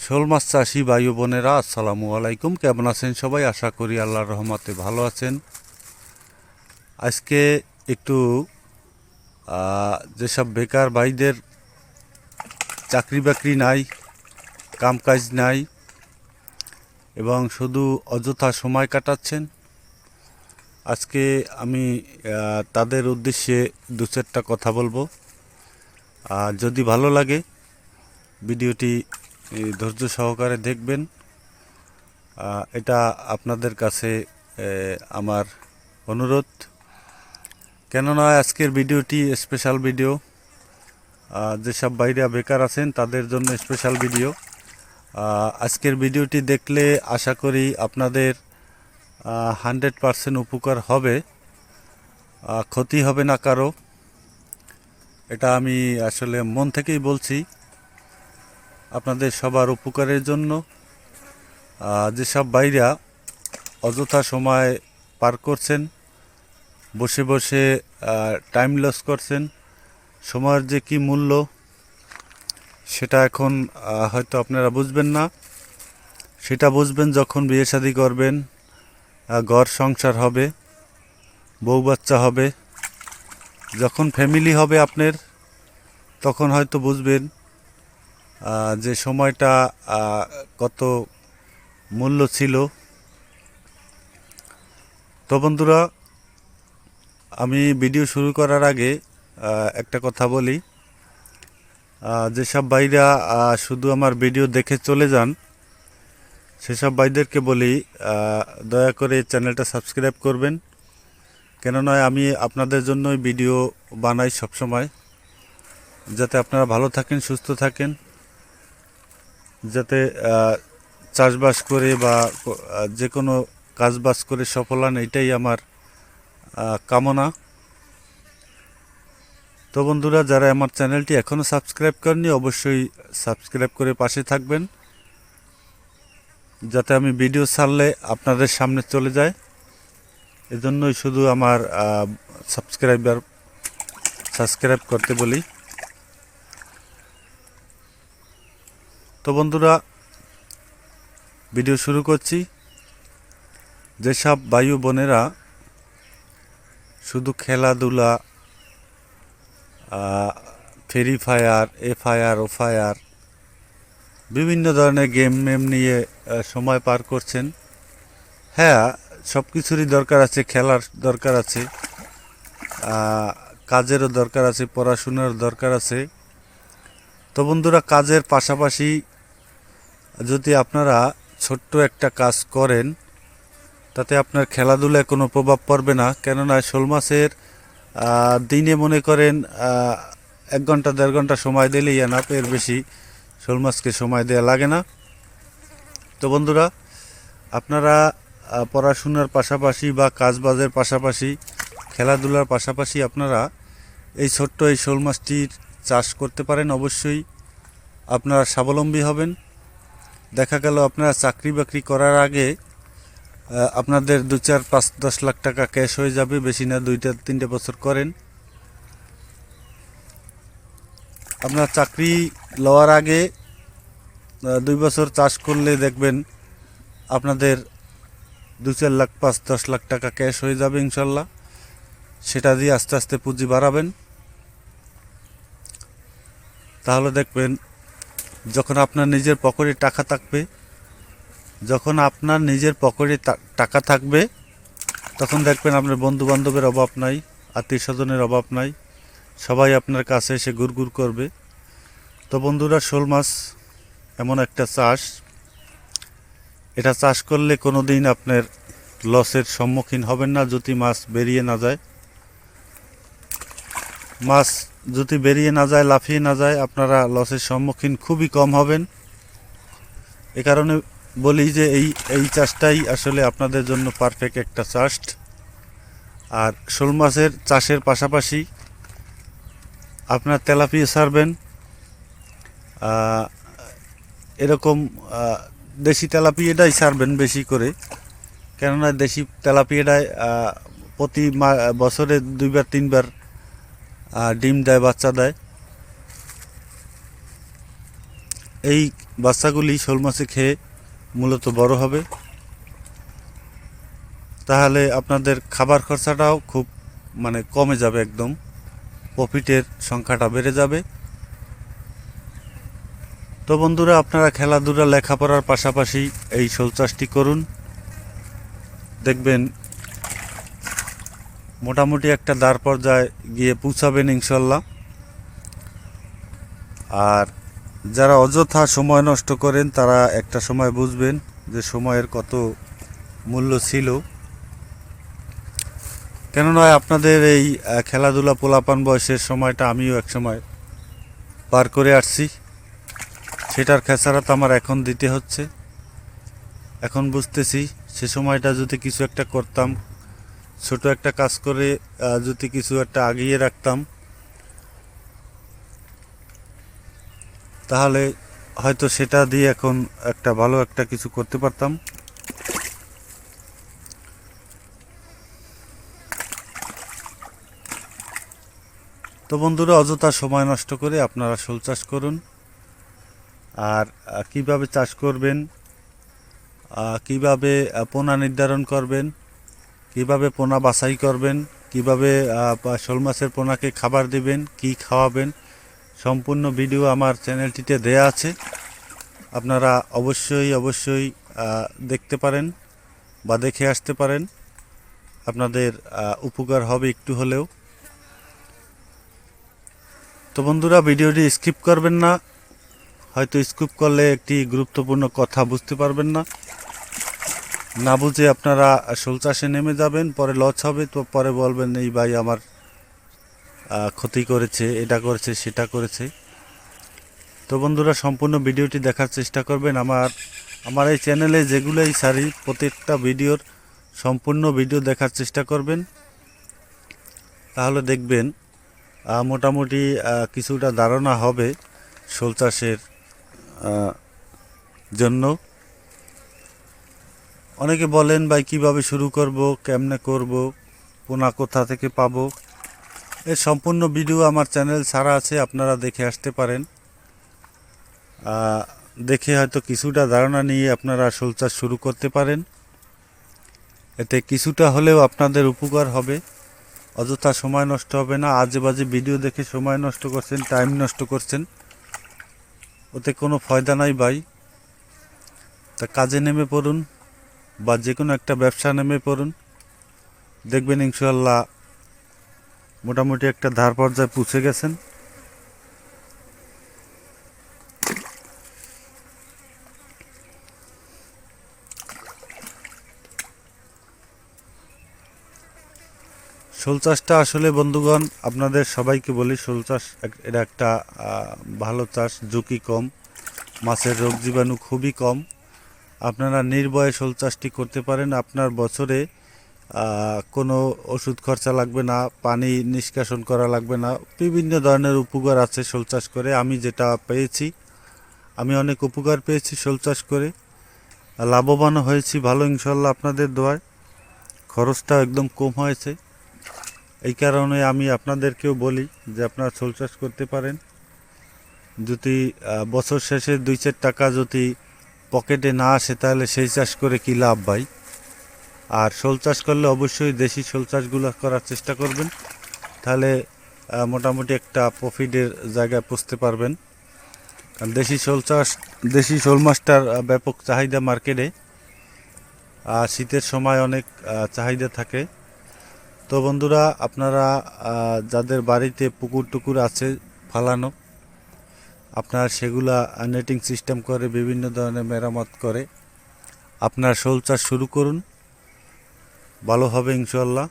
শোল মাছ চাষি ভাই ও বোনেরা, আসসালামু আলাইকুম। কেমন আছেন সবাই? আশা করি আল্লাহর রহমতে ভালো আছেন। আজকে একটু যেসব বেকার ভাইদের চাকরি বাকরি নাই, কামকাজ নাই এবং শুধু অযথা সময় কাটাচ্ছেন, আজকে আমি তাদের উদ্দেশ্যে দু চারটা কথা বলবো। যদি ভালো লাগে ভিডিওটি ধৈর্য সহকারে দেখবেন। এটা আপনাদের কাছে আমার অনুরোধ। কেননা আজকের ভিডিওটি স্পেশাল ভিডিও। যেসব ভাইরা বেকার আছেন তাদের জন্য স্পেশাল ভিডিও। আজকের ভিডিওটি দেখলে আশা করি আপনাদের 100% উপকার হবে, ক্ষতি হবে না কারো। এটা আমি আসলে মন থেকেই বলছি, আপনাদের সবার উপকারের জন্য। যেসব ভাইরা অযথা সময় পার করছেন, বসে বসে টাইম লস করছেন, সময়ের যে কি মূল্য সেটা এখন হয়তো আপনারা বুঝবেন না। সেটা বুঝবেন যখন বিয়ে শাদী করবেন, ঘর সংসার হবে, বউ বাচ্চা হবে, যখন ফ্যামিলি হবে আপনার, তখন হয়তো বুঝবেন যে সময়টা কত মূল্য ছিল। তো বন্ধুরা, আমি ভিডিও শুরু করার আগে একটা কথা বলি। যেসব ভাইরা শুধু আমার ভিডিও দেখে চলে যান, সেসব ভাইদেরকে বলি দয়া করে চ্যানেলটা সাবস্ক্রাইব করবেন। কেননা আমি আপনাদের জন্যই ভিডিও বানাই সবসময়, যাতে আপনারা ভালো থাকেন, সুস্থ থাকেন, যাতে চাষবাস করে বা যে কোনো কাজবাজ করে সফল হন, এটাই আমার কামনা। তো বন্ধুরা, যারা আমার চ্যানেলটি এখনও সাবস্ক্রাইব করেননি, অবশ্যই সাবস্ক্রাইব করে পাশে থাকবেন, যাতে আমি ভিডিও ছাড়লে আপনাদের সামনে চলে যায়। এজন্যই শুধু আমার সাবস্ক্রাইব করতে বলি। তো বন্ধুরা, ভিডিও শুরু করছি। যেসব ভাই ও বোনেরা শুধু খেলাধুলা, ফ্রি ফায়ার, এফআইআর, ওফায়ার, বিভিন্ন ধরনের গেম নিয়ে সময় পার করছেন। হ্যাঁ, সব কিছুরই দরকার আছে, খেলার দরকার আছে, কাজেরও দরকার আছে, পড়াশোনার দরকার আছে। তো বন্ধুরা, কাজের পাশাপাশি যদি আপনারা ছোট্ট একটা কাজ করেন, তাতে আপনার খেলাধুলায় কোনো প্রভাব পড়বে না। কেননা শোল মাছের দিনে মনে করেন 1 ঘন্টা 1.5 ঘন্টা সময় দিলেই এনাফ, এর বেশি শোল মাছকে সময় দেওয়া লাগে না। তো বন্ধুরা, আপনারা পড়াশোনার পাশাপাশি বা কাজবাজের পাশাপাশি, খেলাধুলার পাশাপাশি আপনারা এই ছোট্ট এই শোল মাছটির চাষ করতে পারেন। অবশ্যই আপনারা স্বাবলম্বী হবেন। দেখা গেল আপনারা চাকরি বাকরি করার আগে আপনাদের 2, 4, 5, 10 লাখ টাকা ক্যাশ হয়ে যাবে, বেশি না। 2-3 বছর করেন, আপনার চাকরি লওয়ার আগে 2 বছর চাষ করলে দেখবেন আপনাদের 2, 4 লাখ, 5, 10 লাখ টাকা ক্যাশ হয়ে যাবে ইনশাল্লাহ। সেটা দিয়ে আস্তে আস্তে পুঁজি বাড়াবেন। তাহলে দেখবেন যখন আপনার নিজের পকেটে টাকা থাকবে, তখন দেখবেন আপনার বন্ধু বান্ধবের অভাব নাই, আত্মীয় স্বজনের অভাব নাই, সবাই আপনার কাছে এসে গুড়গুড় করবে। তো বন্ধুরা, শোল মাছ এমন একটা চাষ, এটা চাষ করলে কোনো দিন আপনার লসের সম্মুখীন হবেন না যদি মাছ বেরিয়ে না যায়। মাছ যদি বেরিয়ে না যায়, লাফিয়ে না যায়, আপনারা লসের সম্মুখীন খুবই কম হবেন। এ কারণে বলি যে এই চাষটাই আসলে আপনাদের জন্য পারফেক্ট একটা চাষ। আর শোল মাছের চাষের পাশাপাশি আপনার তেলাপিয়া ছাড়বেন। এরকম দেশি তেলাপিয়াটাই ছাড়বেন বেশি করে। কেননা দেশি তেলাপিয়াটায় প্রতি বছরে 2-3 বার ডিম দেয়, বাচ্চা দেয়। এই বাচ্চাগুলি শোল মাছে খেয়ে মূলত বড় হবে। তাহলে আপনাদের খাবার খরচাটাও খুব কমে যাবে, একদম প্রফিটের সংখ্যাটা বেড়ে যাবে। তো বন্ধুরা, আপনারা খেলাধুলা লেখাপড়ার পাশাপাশি এই শোল চাষটি করুন, দেখবেন মোটামুটি একটা দাঁড় পর্যায়ে গিয়ে পৌঁছাবেন ইনশাল্লাহ। আর যারা অযথা সময় নষ্ট করেন তারা একটা সময় বুঝবেন যে সময়ের কত মূল্য ছিল। কেন নয়, আপনাদের এই খেলাধুলা পোলাপান বয়সের সময়টা আমিও এক সময় পার করে আসছি, সেটার খেসারত আমার এখন দিতে হচ্ছে। এখন বুঝতেছি সে সময়টা যদি কিছু একটা করতাম, ছোট একটা কাজ করে যদি কিছু একটা আগিয়ে রাখতাম, তাহলে হয়তো সেটা দিয়ে এখন একটা ভালো একটা কিছু করতে পারতাম। তো বন্ধুরা, অযথা সময় নষ্ট করে আপনারা শোল চাষ করুন। আর কিভাবে চাষ করবেন, কিভাবে পোনা নির্ধারণ করবেন, কিভাবে পোনা বাছাই করবেন, কিভাবে শোল মাছের পোনাকে খাবার দিবেন, কি খাওয়াবেন, সম্পূর্ণ ভিডিও আমার চ্যানেলটিতে দেয়া আছে। আপনারা অবশ্যই দেখতে পারেন বা দেখে আসতে পারেন, আপনাদের উপকার হবে একটু হলেও। তো বন্ধুরা, ভিডিওটি স্কিপ করবেন না, হয়তো স্কিপ করলে একটি গুরুত্বপূর্ণ কথা বুঝতে পারবেন না, না বুঝে আপনারা শোল চাষে নেমে যাবেন, পরে লস হবে, তো পরে বলবেন এই ভাই আমার ক্ষতি করেছে, এটা করেছে, সেটা করেছে। তো বন্ধুরা, সম্পূর্ণ ভিডিওটি দেখার চেষ্টা করবেন। আমার এই চ্যানেলে যেগুলোই সারি প্রত্যেকটা ভিডিওর সম্পূর্ণ ভিডিও দেখার চেষ্টা করবেন, তাহলে দেখবেন মোটামুটি কিছুটা ধারণা হবে শোল চাষের জন্য। অনেকে বলেন ভাই কিভাবে শুরু করব, কেমনে করব, পোনা কোথা থেকে পাবো, এর সম্পূর্ণ ভিডিও আমার চ্যানেল ছাড়া আছে, আপনারা দেখে আসতে পারেন। দেখে হয়তো কিছুটা ধারণা নিয়ে আপনারা শোল চাষ শুরু করতে পারেন, এতে কিছুটা হলেও আপনাদের উপকার হবে, অযথা সময় নষ্ট হবে না। আজে বাজে ভিডিও দেখে সময় নষ্ট করছেন, টাইম নষ্ট করছেন, ওতে কোনো ফায়দা নাই ভাই। তা কাজে নেমে পড়ুন বা যে কোনো একটা ব্যবসা নেমে পড়ুন, দেখবেন ইনশাল্লাহ মোটামুটি একটা ধার পর্যায়ে পৌঁছে গেছেন। শোল চাষটা আসলে বন্ধুগণ, আপনাদের সবাইকে বলি, শোল চাষ এটা একটা ভালো চাষ, ঝুঁকি কম, মাছের রোগ জীবাণু খুবই কম। আপনারা নির্ভয়ে শোল চাষটি করতে পারেন। আপনার বছরে কোনো ওষুধ খরচা লাগবে না, পানি নিষ্কাশন করা লাগবে না, বিভিন্ন ধরনের উপকার আছে শোল চাষ করে। আমি যেটা পেয়েছি, আমি অনেক উপকার পেয়েছি শোল চাষ করে, লাভবানও হয়েছি ভালো ইনশাল্লাহ আপনাদের দোয়ায়। খরচটা একদম কম হয়েছে, এই কারণে আমি আপনাদেরকেও বলি যে আপনারা শোল চাষ করতে পারেন। যদি বছর শেষে 2-4 টাকা যদি পকেটে না আসে, তাহলে সেই চাষ করে কী লাভ ভাই। আর শোল চাষ করলে অবশ্যই দেশি শোল চাষগুলো করার চেষ্টা করবেন, তাহলে মোটামুটি একটা প্রফিটের জায়গায় পৌঁছতে পারবেন। কারণ দেশি শোল মাছটার ব্যাপক চাহিদা মার্কেটে, শীতের সময় অনেক চাহিদা থাকে। তো বন্ধুরা, আপনারা যাদের বাড়িতে পুকুর টুকুর আছে ফালানো, আপনারা সেগুলা নেটিং সিস্টেম করে বিভিন্ন ধরনের মেরামত করে আপনার শোল চাষ শুরু করুন, ভালো হবে ইনশাল্লাহ।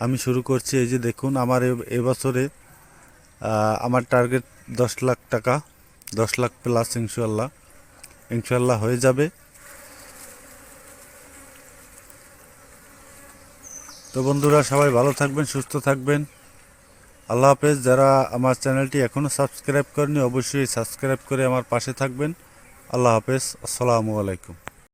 আমি শুরু করছি, এই যে দেখুন আমার এবছরে আমার টার্গেট 10 লাখ টাকা, 10 লাখ প্লাস ইনশাল্লাহ হয়ে যাবে। তো বন্ধুরা, সবাই ভালো থাকবেন, সুস্থ থাকবেন, আল্লাহ হাফেজ। যারা আমার চ্যানেলটি এখনও সাবস্ক্রাইব করেনি, অবশ্যই সাবস্ক্রাইব করে আমার পাশে থাকবেন। আল্লাহ হাফেজ, আসসালামু আলাইকুম।